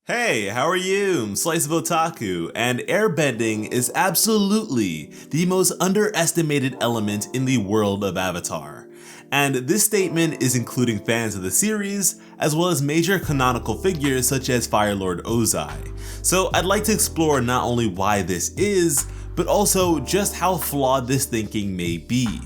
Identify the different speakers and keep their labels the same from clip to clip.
Speaker 1: Hey, how are you? SliceofOtaku, and airbending is absolutely the most underestimated element in the world of Avatar. And this statement is including fans of the series, as well as major canonical figures such as Fire Lord Ozai. So I'd like to explore not only why this is, but also just how flawed this thinking may be.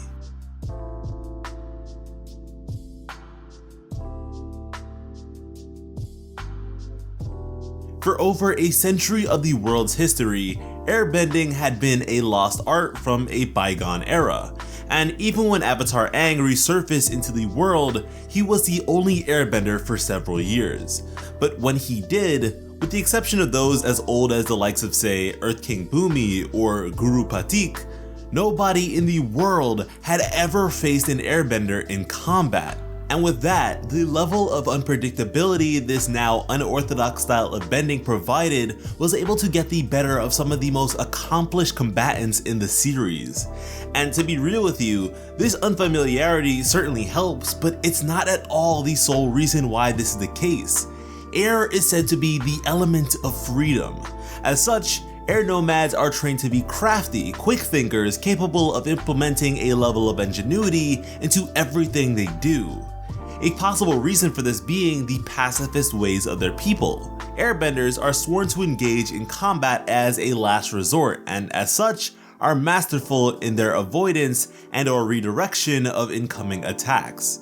Speaker 1: For over a century of the world's history, airbending had been a lost art from a bygone era, and even when Avatar Aang resurfaced into the world, he was the only airbender for several years. But when he did, with the exception of those as old as the likes of, say, Earth King Bumi or Guru Patik, nobody in the world had ever faced an airbender in combat. And with that, the level of unpredictability this now unorthodox style of bending provided was able to get the better of some of the most accomplished combatants in the series. And to be real with you, this unfamiliarity certainly helps, but it's not at all the sole reason why this is the case. Air is said to be the element of freedom. As such, air nomads are trained to be crafty, quick thinkers capable of implementing a level of ingenuity into everything they do. A possible reason for this being the pacifist ways of their people. Airbenders are sworn to engage in combat as a last resort, and as such, are masterful in their avoidance and or redirection of incoming attacks.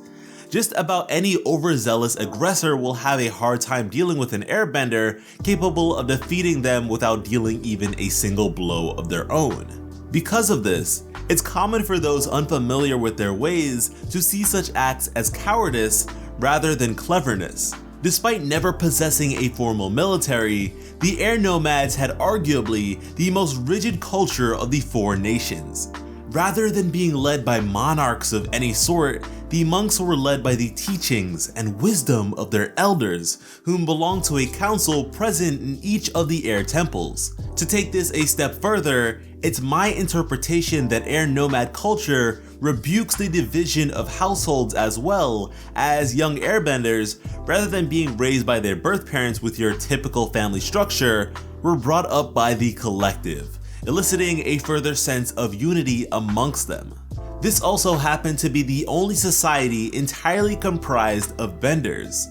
Speaker 1: Just about any overzealous aggressor will have a hard time dealing with an airbender capable of defeating them without dealing even a single blow of their own. Because of this, it's common for those unfamiliar with their ways to see such acts as cowardice rather than cleverness. Despite never possessing a formal military, the air nomads had arguably the most rigid culture of the four nations. Rather than being led by monarchs of any sort, the monks were led by the teachings and wisdom of their elders, whom belonged to a council present in each of the air temples. To take this a step further, it's my interpretation that air nomad culture rebukes the division of households as well, as young airbenders, rather than being raised by their birth parents with your typical family structure, were brought up by the collective, eliciting a further sense of unity amongst them. This also happened to be the only society entirely comprised of benders.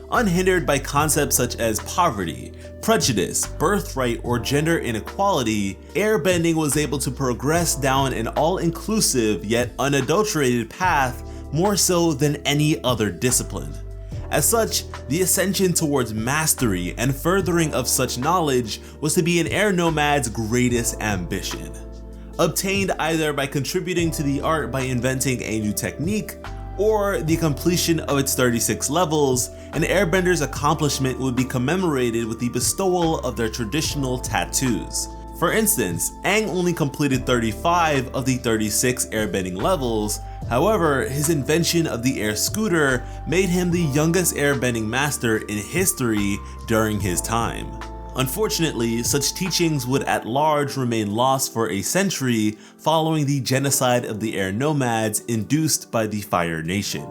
Speaker 1: Unhindered by concepts such as poverty, prejudice, birthright, or gender inequality, airbending was able to progress down an all-inclusive yet unadulterated path more so than any other discipline. As such, the ascension towards mastery and furthering of such knowledge was to be an air nomad's greatest ambition. Obtained either by contributing to the art by inventing a new technique, or the completion of its 36 levels, an airbender's accomplishment would be commemorated with the bestowal of their traditional tattoos. For instance, Aang only completed 35 of the 36 airbending levels. However, his invention of the air scooter made him the youngest airbending master in history during his time. Unfortunately, such teachings would at large remain lost for a century following the genocide of the air nomads induced by the Fire Nation.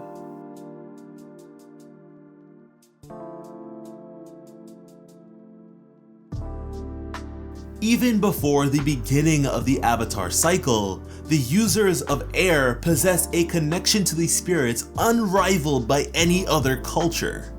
Speaker 1: Even before the beginning of the Avatar cycle, the users of air possessed a connection to the spirits unrivaled by any other culture.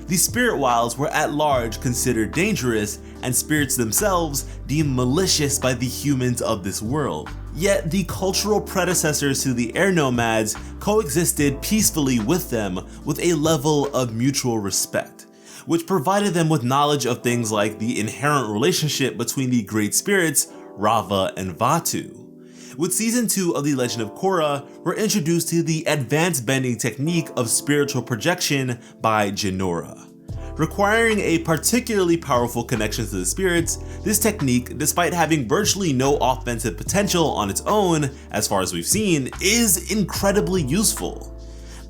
Speaker 1: The spirit wilds were at large considered dangerous, and spirits themselves deemed malicious by the humans of this world. Yet the cultural predecessors to the air nomads coexisted peacefully with them with a level of mutual respect, which provided them with knowledge of things like the inherent relationship between the great spirits Rava and Vatu. With Season 2 of The Legend of Korra, we're introduced to the advanced bending technique of spiritual projection by Jinora. Requiring a particularly powerful connection to the spirits, this technique, despite having virtually no offensive potential on its own, as far as we've seen, is incredibly useful.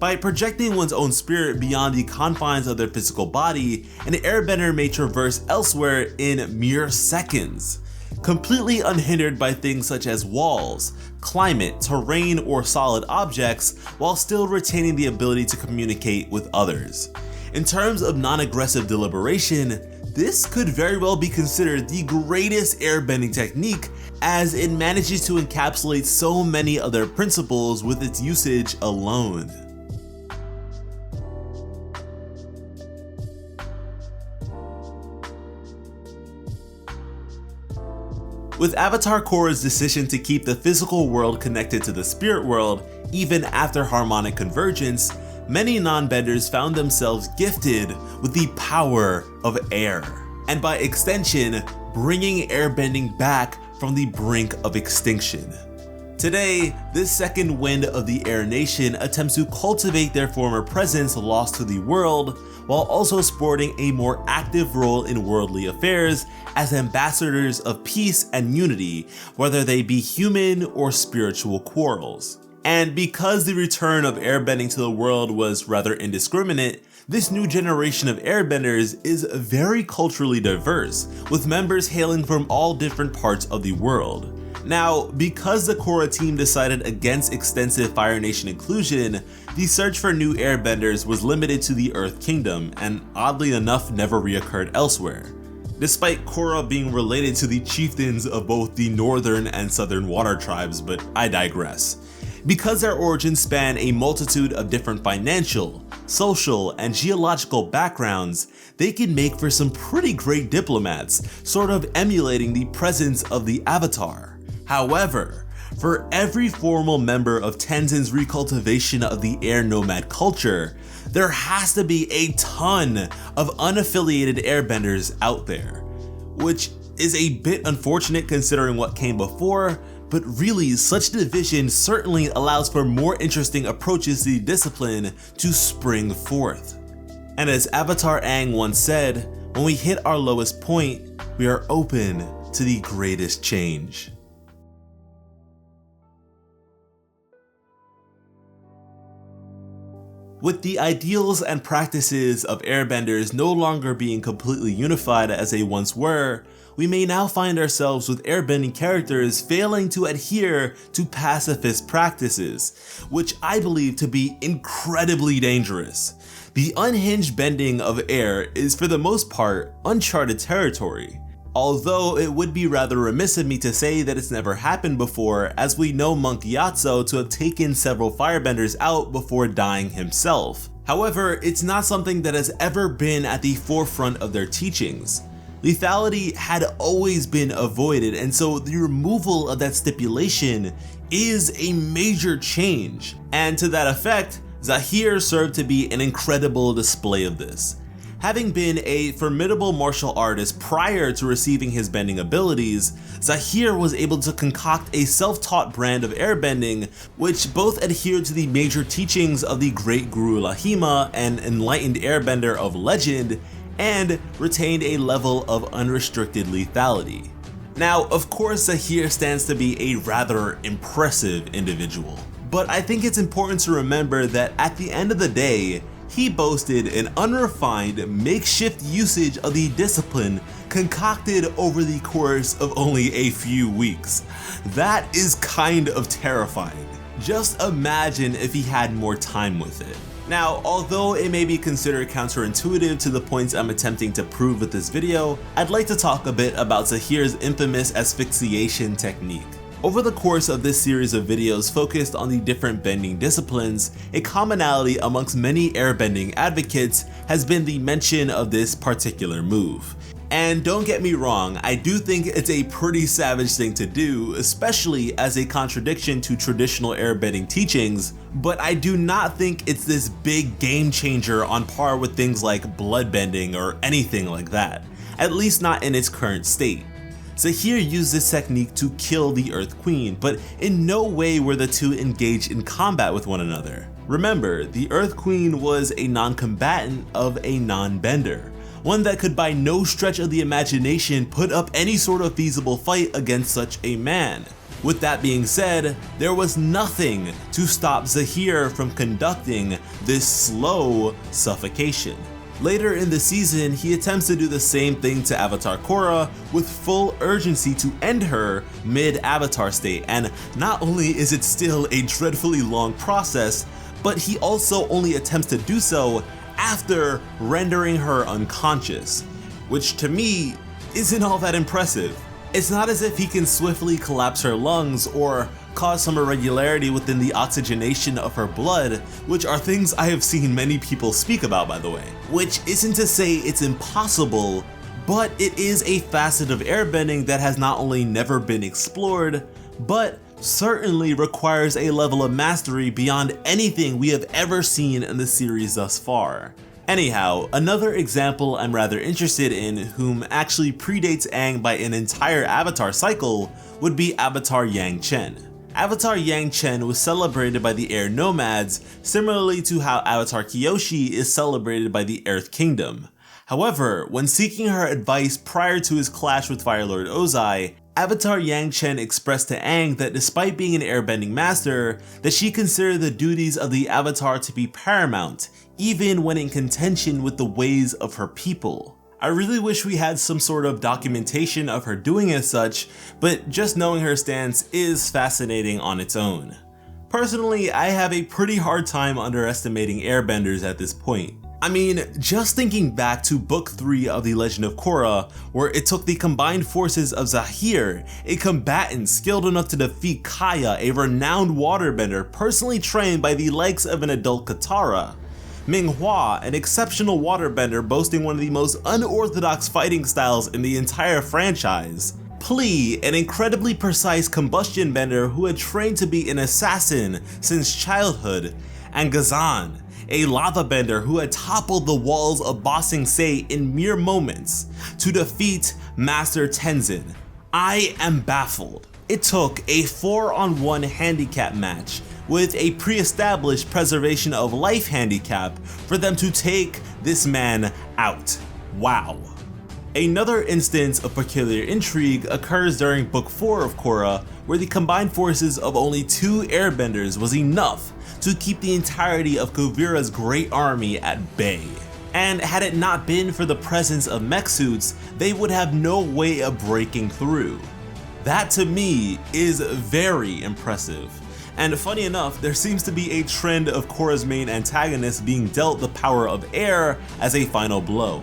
Speaker 1: By projecting one's own spirit beyond the confines of their physical body, an airbender may traverse elsewhere in mere seconds, completely unhindered by things such as walls, climate, terrain, or solid objects, while still retaining the ability to communicate with others. In terms of non-aggressive deliberation, This could very well be considered the greatest airbending technique, as it manages to encapsulate so many other principles with its usage alone. With Avatar Korra's decision to keep the physical world connected to the spirit world, even after harmonic convergence, many non-benders found themselves gifted with the power of air, and by extension, bringing airbending back from the brink of extinction. Today, this second wind of the Air Nation attempts to cultivate their former presence lost to the world, while also sporting a more active role in worldly affairs as ambassadors of peace and unity, whether they be human or spiritual quarrels. And because the return of airbending to the world was rather indiscriminate, this new generation of airbenders is very culturally diverse, with members hailing from all different parts of the world. Now, because the Korra team decided against extensive Fire Nation inclusion, the search for new airbenders was limited to the Earth Kingdom, and oddly enough never reoccurred elsewhere. Despite Korra being related to the chieftains of both the northern and southern water tribes, but I digress. Because their origins span a multitude of different financial, social, and geological backgrounds, they can make for some pretty great diplomats, sort of emulating the presence of the Avatar. However, for every formal member of Tenzin's recultivation of the air nomad culture, there has to be a ton of unaffiliated airbenders out there, which is a bit unfortunate considering what came before, but really such division certainly allows for more interesting approaches to the discipline to spring forth. And as Avatar Aang once said, when we hit our lowest point, we are open to the greatest change. With the ideals and practices of airbenders no longer being completely unified as they once were, we may now find ourselves with airbending characters failing to adhere to pacifist practices, which I believe to be incredibly dangerous. The unhinged bending of air is for the most part uncharted territory. Although it would be rather remiss of me to say that it's never happened before, as we know Monk Gyatso to have taken several firebenders out before dying himself. However, it's not something that has ever been at the forefront of their teachings. Lethality had always been avoided, and so the removal of that stipulation is a major change. And to that effect, Zahir served to be an incredible display of this. Having been a formidable martial artist prior to receiving his bending abilities, Zahir was able to concoct a self-taught brand of airbending which both adhered to the major teachings of the great Guru Lahima, an enlightened airbender of legend, and retained a level of unrestricted lethality. Now, of course, Zahir stands to be a rather impressive individual, but I think it's important to remember that at the end of the day, he boasted an unrefined, makeshift usage of the discipline concocted over the course of only a few weeks. That is kind of terrifying. Just imagine if he had more time with it. Now, although it may be considered counterintuitive to the points I'm attempting to prove with this video, I'd like to talk a bit about Zahir's infamous asphyxiation technique. Over the course of this series of videos focused on the different bending disciplines, a commonality amongst many airbending advocates has been the mention of this particular move. And don't get me wrong, I do think it's a pretty savage thing to do, especially as a contradiction to traditional airbending teachings, but I do not think it's this big game changer on par with things like bloodbending or anything like that, at least not in its current state. Zahir used this technique to kill the Earth Queen, but in no way were the two engaged in combat with one another. Remember, the Earth Queen was a non-combatant of a non-bender, one that could by no stretch of the imagination put up any sort of feasible fight against such a man. With that being said, there was nothing to stop Zahir from conducting this slow suffocation. Later in the season, he attempts to do the same thing to Avatar Korra with full urgency to end her mid-Avatar state, and not only is it still a dreadfully long process, but he also only attempts to do so after rendering her unconscious. which to me isn't all that impressive. It's not as if he can swiftly collapse her lungs or cause some irregularity within the oxygenation of her blood, which are things I have seen many people speak about, by the way. Which isn't to say it's impossible, but it is a facet of airbending that has not only never been explored, but certainly requires a level of mastery beyond anything we have ever seen in the series thus far. Anyhow, another example I'm rather interested in, whom actually predates Aang by an entire Avatar cycle, would be Avatar Yang Chen. Avatar Yang Chen was celebrated by the Air Nomads, similarly to how Avatar Kyoshi is celebrated by the Earth Kingdom. However, when seeking her advice prior to his clash with Fire Lord Ozai, Avatar Yang Chen expressed to Aang that despite being an airbending master, that she considered the duties of the Avatar to be paramount, even when in contention with the ways of her people. I really wish we had some sort of documentation of her doing as such, but just knowing her stance is fascinating on its own. Personally, I have a pretty hard time underestimating airbenders at this point. I mean, just thinking back to Book 3 of The Legend of Korra, where it took the combined forces of Zahir, a combatant skilled enough to defeat Kaya, a renowned waterbender personally trained by the likes of an adult Katara, Minghua, an exceptional waterbender boasting one of the most unorthodox fighting styles in the entire franchise, Pli, an incredibly precise combustion bender who had trained to be an assassin since childhood, and Ghazan, a lava bender who had toppled the walls of Ba Sing Se in mere moments to defeat Master Tenzin. I am baffled. It took a 4-on-1 handicap match with a pre-established preservation of life handicap for them to take this man out. Wow. Another instance of peculiar intrigue occurs during Book 4 of Korra, where the combined forces of only 2 airbenders was enough to keep the entirety of Kuvira's great army at bay. And had it not been for the presence of mech suits, they would have no way of breaking through. That to me is very impressive. And funny enough, there seems to be a trend of Korra's main antagonist being dealt the power of air as a final blow.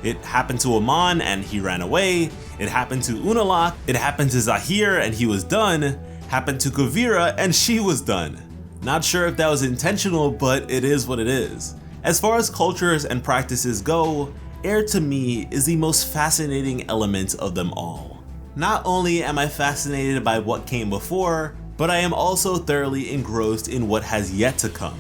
Speaker 1: It happened to Amon and he ran away, it happened to Unalaq, it happened to Zahir and he was done, happened to Kuvira and she was done. Not sure if that was intentional, but it is what it is. As far as cultures and practices go, air to me is the most fascinating element of them all. Not only am I fascinated by what came before, but I am also thoroughly engrossed in what has yet to come.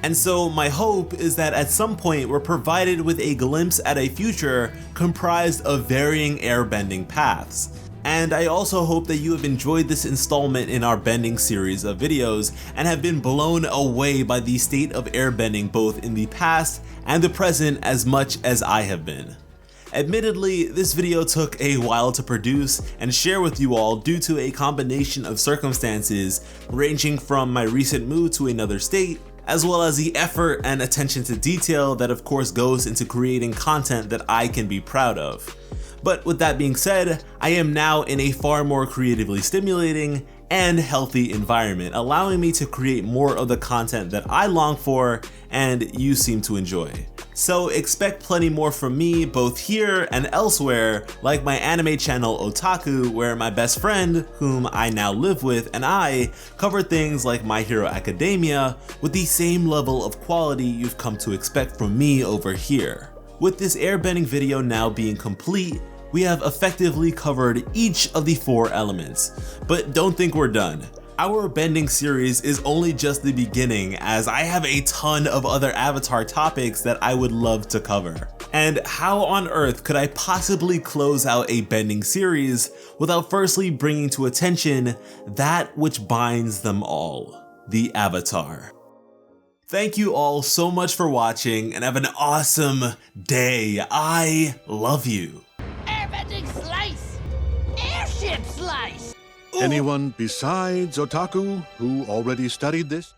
Speaker 1: And so my hope is that at some point we're provided with a glimpse at a future comprised of varying airbending paths. And I also hope that you have enjoyed this installment in our bending series of videos and have been blown away by the state of airbending both in the past and the present as much as I have been. Admittedly, this video took a while to produce and share with you all due to a combination of circumstances ranging from my recent move to another state, as well as the effort and attention to detail that of course goes into creating content that I can be proud of. But with that being said, I am now in a far more creatively stimulating and healthy environment, allowing me to create more of the content that I long for and you seem to enjoy. So expect plenty more from me both here and elsewhere, like my anime channel Otaku, where my best friend, whom I now live with, and I cover things like My Hero Academia with the same level of quality you've come to expect from me over here. With this airbending video now being complete, we have effectively covered each of the 4 elements, but don't think we're done. Our bending series is only just the beginning, as I have a ton of other Avatar topics that I would love to cover. And how on earth could I possibly close out a bending series without firstly bringing to attention that which binds them all, the Avatar. Thank you all so much for watching and have an awesome day. I love you.
Speaker 2: Airbending slice! Airship slice!
Speaker 3: Anyone besides Otaku who already studied this?